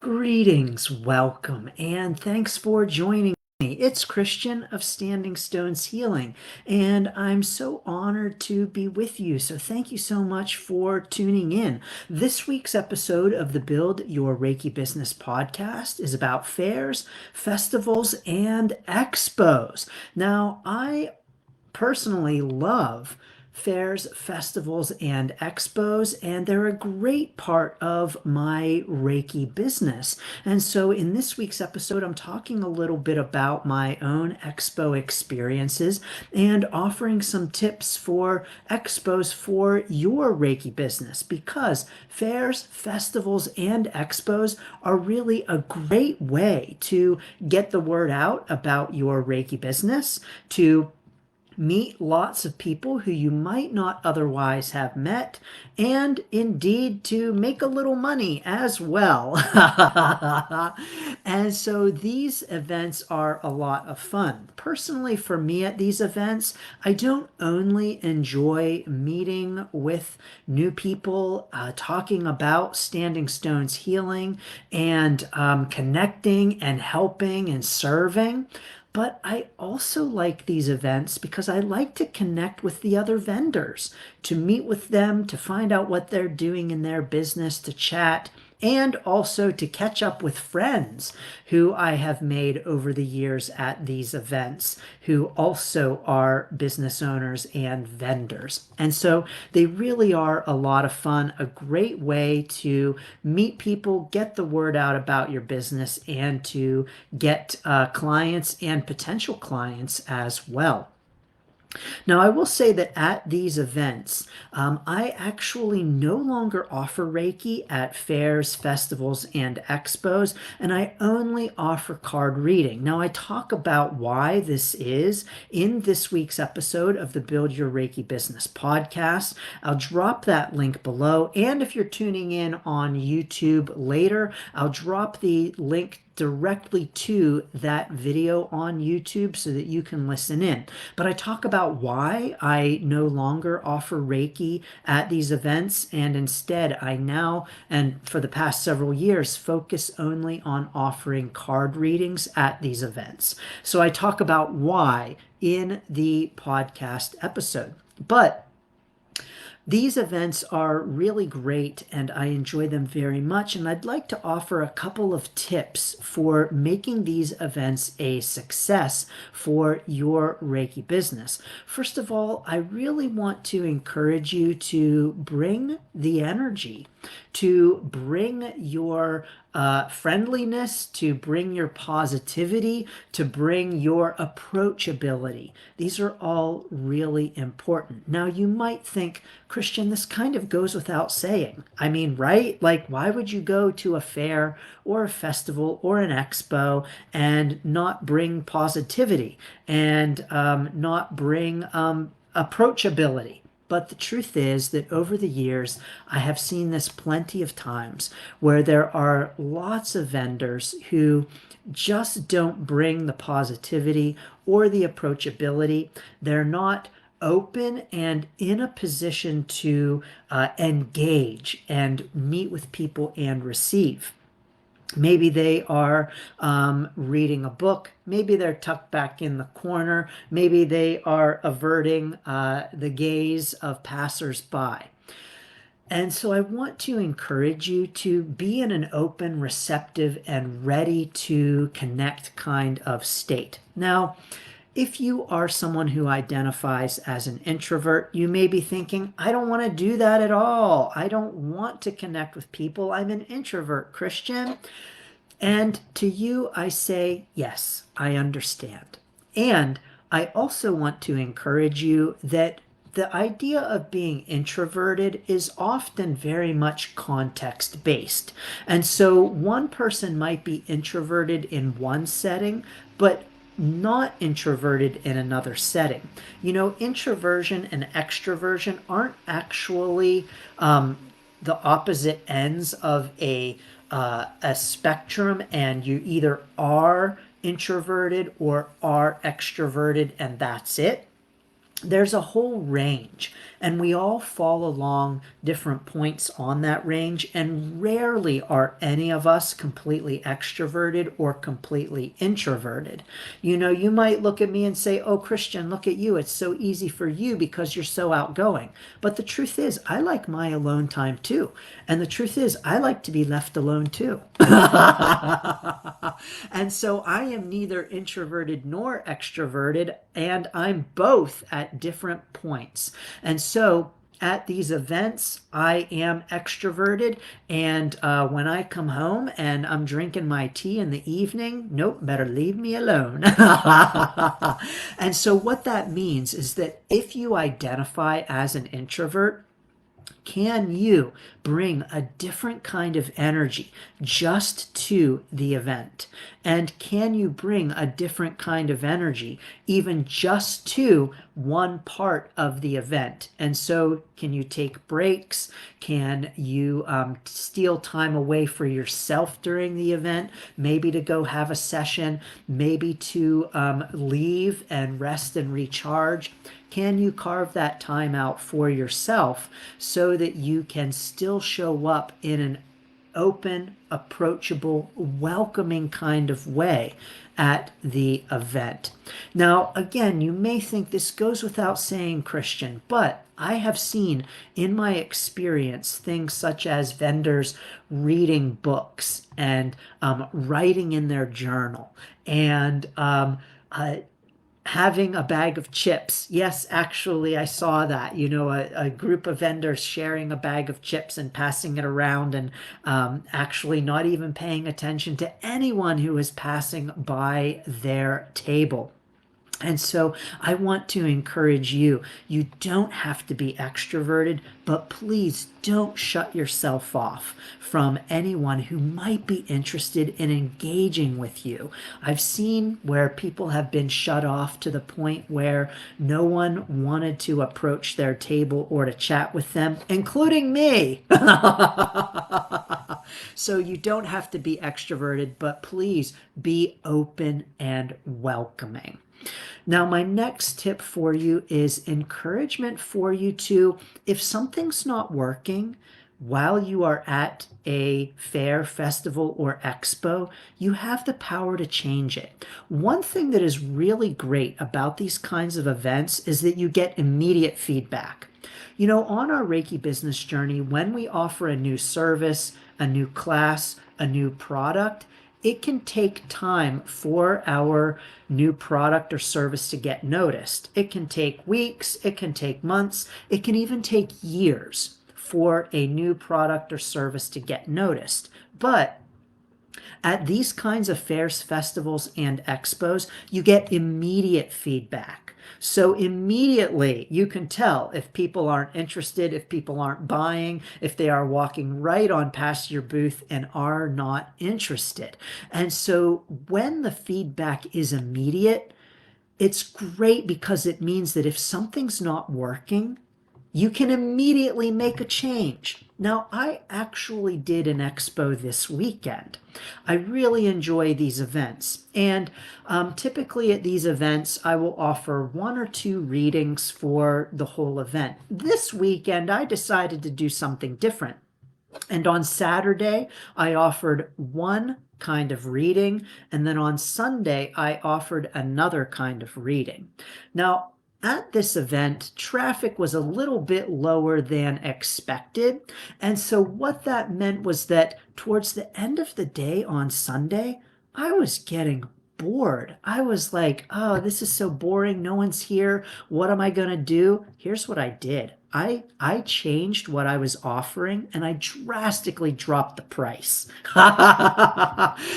Greetings, welcome, and thanks for joining me. It's Christian of Standing Stones Healing, and I'm so honored to be with you. So thank you so much for tuning in. This week's episode of the Build Your Reiki Business podcast is about fairs, festivals, and expos. Now, I personally love fairs, festivals, and expos, and they're a great part of my Reiki business. And so in this week's episode, I'm talking a little bit about my own expo experiences and offering some tips for expos for your Reiki business, because fairs, festivals, and expos are really a great way to get the word out about your Reiki business, to meet lots of people who you might not otherwise have met, and indeed to make a little money as well. And so these events are a lot of fun. Personally, for me at these events, I don't only enjoy meeting with new people, talking about Standing Stones healing, and connecting and helping and serving. But I also like these events because I like to connect with the other vendors, to meet with them, to find out what they're doing in their business, to chat, and also to catch up with friends who I have made over the years at these events, who also are business owners and vendors. And so they really are a lot of fun, a great way to meet people, get the word out about your business, and to get clients and potential clients as well. Now, I will say that at these events, I actually no longer offer Reiki at fairs, festivals, and expos, and I only offer card reading. Now, I talk about why this is in this week's episode of the Build Your Reiki Business podcast. I'll drop that link below, and if you're tuning in on YouTube later, I'll drop the link directly to that video on YouTube so that you can listen in. But I talk about why I no longer offer Reiki at these events, and instead I now, and for the past several years, focus only on offering card readings at these events. So I talk about why in the podcast episode. But these events are really great and I enjoy them very much, and I'd like to offer a couple of tips for making these events a success for your Reiki business. First of all, I really want to encourage you to bring the energy, to bring your friendliness, to bring your positivity, to bring your approachability. These are all really important. Now, you might think, Christian, this kind of goes without saying. I mean, right? Like, why would you go to a fair or a festival or an expo and not bring positivity and not bring approachability? But the truth is that over the years, I have seen this plenty of times where there are lots of vendors who just don't bring the positivity or the approachability. They're not open and in a position to engage and meet with people and receive. Maybe they are reading a book. Maybe they're tucked back in the corner. Maybe they are averting the gaze of passersby. And so I want to encourage you to be in an open, receptive, and ready to connect kind of state. Now, if you are someone who identifies as an introvert, you may be thinking, I don't want to do that at all. I don't want to connect with people. I'm an introvert, Christian. And to you, I say, yes, I understand. And I also want to encourage you that the idea of being introverted is often very much context based. And so one person might be introverted in one setting, but not introverted in another setting. You know, introversion and extroversion aren't actually the opposite ends of a spectrum, and you either are introverted or are extroverted, and that's it. there's a whole range, and we all fall along different points on that range, and rarely are any of us completely extroverted or completely introverted. You know, you might look at me and say, "Oh, Christian, look at you, it's so easy for you because you're so outgoing." But the truth is, I like my alone time too, and the truth is, I like to be left alone too. And so I am neither introverted nor extroverted, and I'm both at different points. And so at these events, I am extroverted, and when I come home and I'm drinking my tea in the evening, nope, better leave me alone. And so what that means is that if you identify as an introvert, can you bring a different kind of energy just to the event? And can you bring a different kind of energy even just to one part of the event? And so, can you take breaks? Can you steal time away for yourself during the event? Maybe to go have a session, maybe to leave and rest and recharge. Can you carve that time out for yourself so that you can still show up in an open, approachable, welcoming kind of way at the event? Now, again, you may think this goes without saying, Christian, but I have seen in my experience things such as vendors reading books and writing in their journal and having a bag of chips. Yes, actually, I saw that. You know, a group of vendors sharing a bag of chips and passing it around, and actually not even paying attention to anyone who is passing by their table. And so I want to encourage you. You don't have to be extroverted, but please don't shut yourself off from anyone who might be interested in engaging with you. I've seen where people have been shut off to the point where no one wanted to approach their table or to chat with them, including me. So you don't have to be extroverted, but please be open and welcoming. Now, my next tip for you is encouragement for you to, if something's not working while you are at a fair, festival, or expo, you have the power to change it. One thing that is really great about these kinds of events is that you get immediate feedback. You know, on our Reiki business journey, when we offer a new service, a new class, a new product, it can take time for our new product or service to get noticed. It can take weeks, it can take months, it can even take years for a new product or service to get noticed. But at these kinds of fairs, festivals, and expos, you get immediate feedback. So immediately you can tell if people aren't interested, if people aren't buying, if they are walking right on past your booth and are not interested. And so when the feedback is immediate, it's great because it means that if something's not working, you can immediately make a change. Now, I actually did an expo this weekend. I really enjoy these events. And typically at these events, I will offer one or two readings for the whole event. This weekend, I decided to do something different. And on Saturday, I offered one kind of reading. And then on Sunday, I offered another kind of reading. Now, at this event, traffic was a little bit lower than expected. And so what that meant was that towards the end of the day on Sunday, I was getting bored. I was like, oh, this is so boring. No one's here. What am I going to do? Here's what I did. I changed what I was offering and I drastically dropped the price.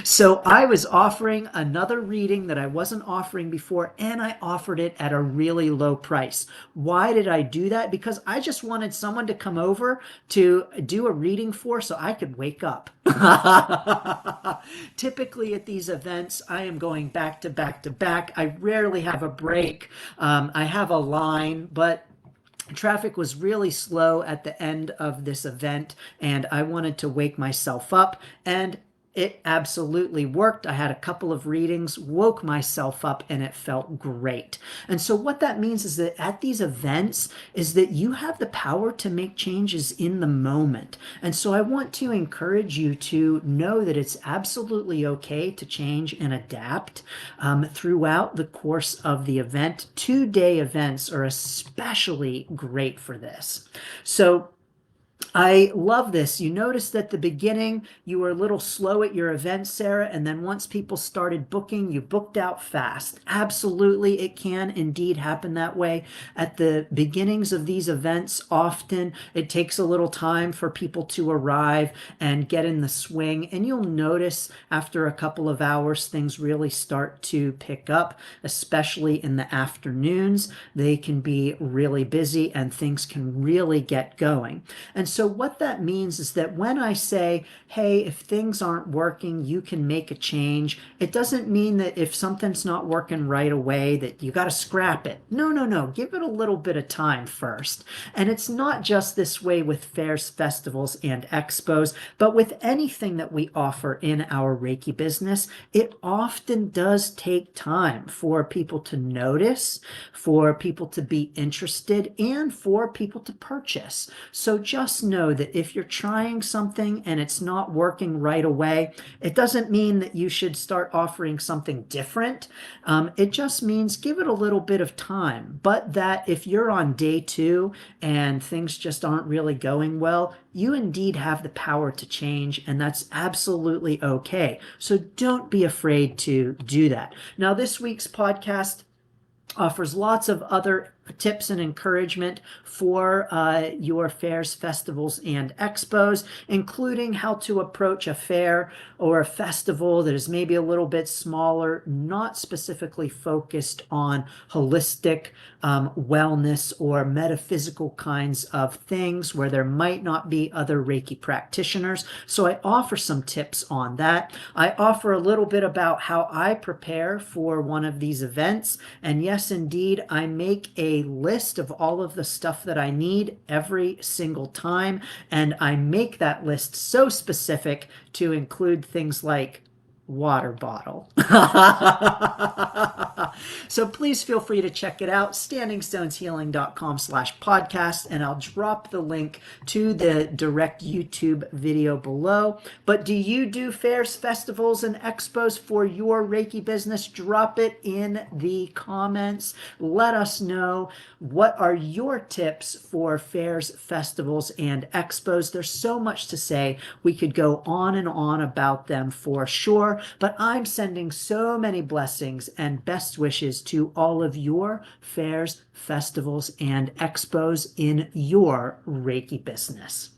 So I was offering another reading that I wasn't offering before, and I offered it at a really low price. Why did I do that? Because I just wanted someone to come over to do a reading for so I could wake up. Typically at these events, I am going back to back to back. I rarely have a break. I have a line, but traffic was really slow at the end of this event, and I wanted to wake myself up. And It absolutely worked. I had a couple of readings, woke myself up, and it felt great. And so what that means is that at these events is that you have the power to make changes in the moment. And so I want to encourage you to know that it's absolutely okay to change and adapt throughout the course of the event. 2-day events are especially great for this. So I love this. You noticed at the beginning you were a little slow at your event, Sarah, and then once people started booking, you booked out fast. Absolutely, it can indeed happen that way. At the beginnings of these events, often it takes a little time for people to arrive and get in the swing, and you'll notice after a couple of hours things really start to pick up, especially in the afternoons. They can be really busy and things can really get going. And so what that means is that when I say, hey, if things aren't working, you can make a change, it doesn't mean that if something's not working right away that you got to scrap it. No, no, no. Give it a little bit of time first. And it's not just this way with fairs, festivals, and expos, but with anything that we offer in our Reiki business, it often does take time for people to notice, for people to be interested, and for people to purchase. So just know that if you're trying something and it's not working right away, it doesn't mean that you should start offering something different. It just means give it a little bit of time, but that if you're on day 2 and things just aren't really going well, you indeed have the power to change, and that's absolutely okay. So don't be afraid to do that. Now, this week's podcast offers lots of other tips and encouragement for your fairs, festivals, and expos, including how to approach a fair or a festival that is maybe a little bit smaller, not specifically focused on holistic wellness or metaphysical kinds of things where there might not be other Reiki practitioners. So I offer some tips on that. I offer a little bit about how I prepare for one of these events. And yes, indeed, I make a list of all of the stuff that I need every single time. And I make that list so specific to include things like water bottle. So please feel free to check it out, standingstoneshealing.com/podcast, and I'll drop the link to the direct YouTube video below. But do you do fairs, festivals, and expos for your Reiki business? Drop it in the comments. Let us know, what are your tips for fairs, festivals, and expos? There's so much to say. We could go on and on about them for sure, but I'm sending so many blessings and best wishes to all of your fairs, festivals, and expos in your Reiki business.